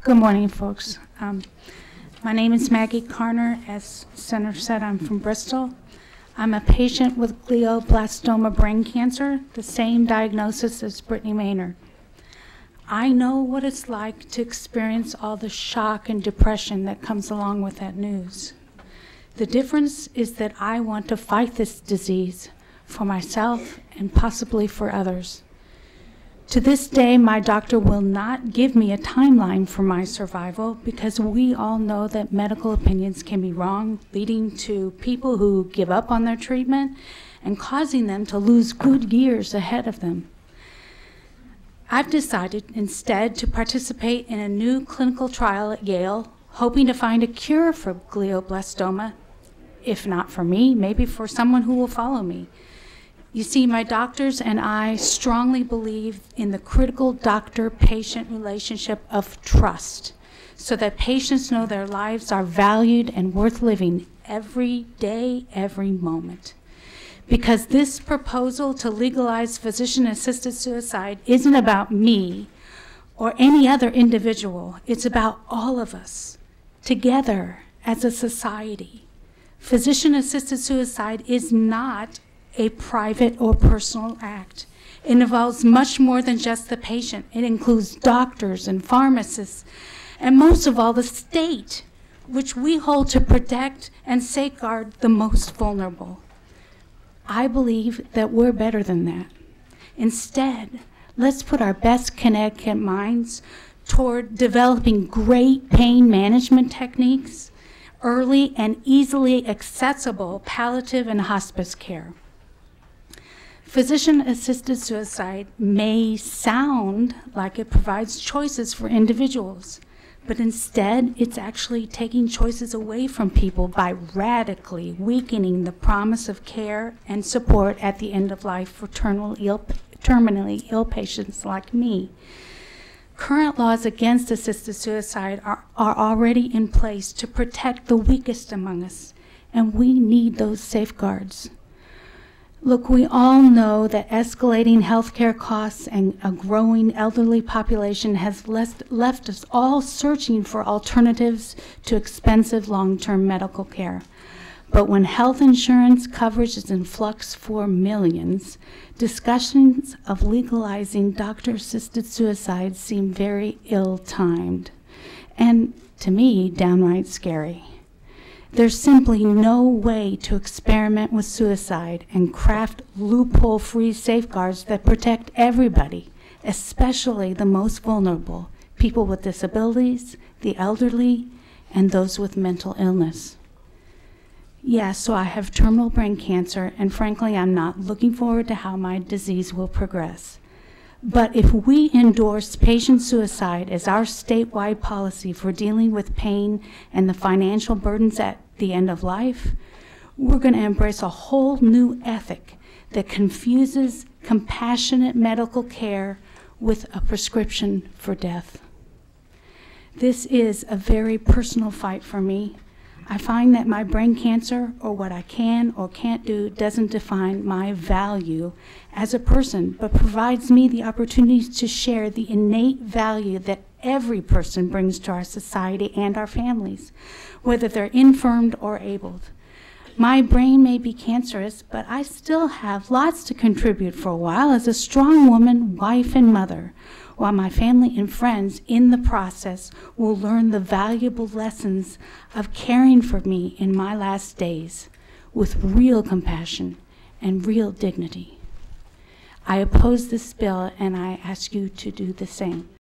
Good morning, folks. My name is Maggie Karner. As Senator said, I'm from Bristol. I'm a patient with glioblastoma brain cancer, the same diagnosis as Brittany Maynard. I know what it's like to experience all the shock and depression that comes along with that news. The difference is that I want to fight this disease for myself and possibly for others. To this day, my doctor will not give me a timeline for my survival because we all know that medical opinions can be wrong, leading to people who give up on their treatment and causing them to lose good years ahead of them. I've decided instead to participate in a new clinical trial at Yale, hoping to find a cure for glioblastoma, if not for me, maybe for someone who will follow me. You see, my doctors and I strongly believe in the critical doctor-patient relationship of trust, so that patients know their lives are valued and worth living every day, every moment. Because this proposal to legalize physician-assisted suicide isn't about me or any other individual. It's about all of us, together as a society. Physician-assisted suicide is not a private or personal act. It involves much more than just the patient. It includes doctors and pharmacists, and most of all, the state, which we hold to protect and safeguard the most vulnerable. I believe that we're better than that. Instead, let's put our best Connecticut minds toward developing great pain management techniques, early and easily accessible palliative and hospice care. Physician-assisted suicide may sound like it provides choices for individuals, but instead it's actually taking choices away from people by radically weakening the promise of care and support at the end of life for terminally ill patients like me. Current laws against assisted suicide are already in place to protect the weakest among us, and we need those safeguards. Look, we all know that escalating healthcare costs and a growing elderly population has left us all searching for alternatives to expensive long-term medical care. But when health insurance coverage is in flux for millions, discussions of legalizing doctor-assisted suicide seem very ill-timed, and to me, downright scary. There's simply no way to experiment with suicide and craft loophole-free safeguards that protect everybody, especially the most vulnerable, people with disabilities, the elderly, and those with mental illness. Yes, so I have terminal brain cancer, and frankly, I'm not looking forward to how my disease will progress. But if we endorse patient suicide as our statewide policy for dealing with pain and the financial burdens at the end of life, we're going to embrace a whole new ethic that confuses compassionate medical care with a prescription for death. This is a very personal fight for me. I find that my brain cancer, or what I can or can't do, doesn't define my value as a person, but provides me the opportunity to share the innate value that every person brings to our society and our families, whether they're infirmed or abled. My brain may be cancerous, but I still have lots to contribute for a while as a strong woman, wife, and mother, while my family and friends in the process will learn the valuable lessons of caring for me in my last days with real compassion and real dignity. I oppose this bill, and I ask you to do the same.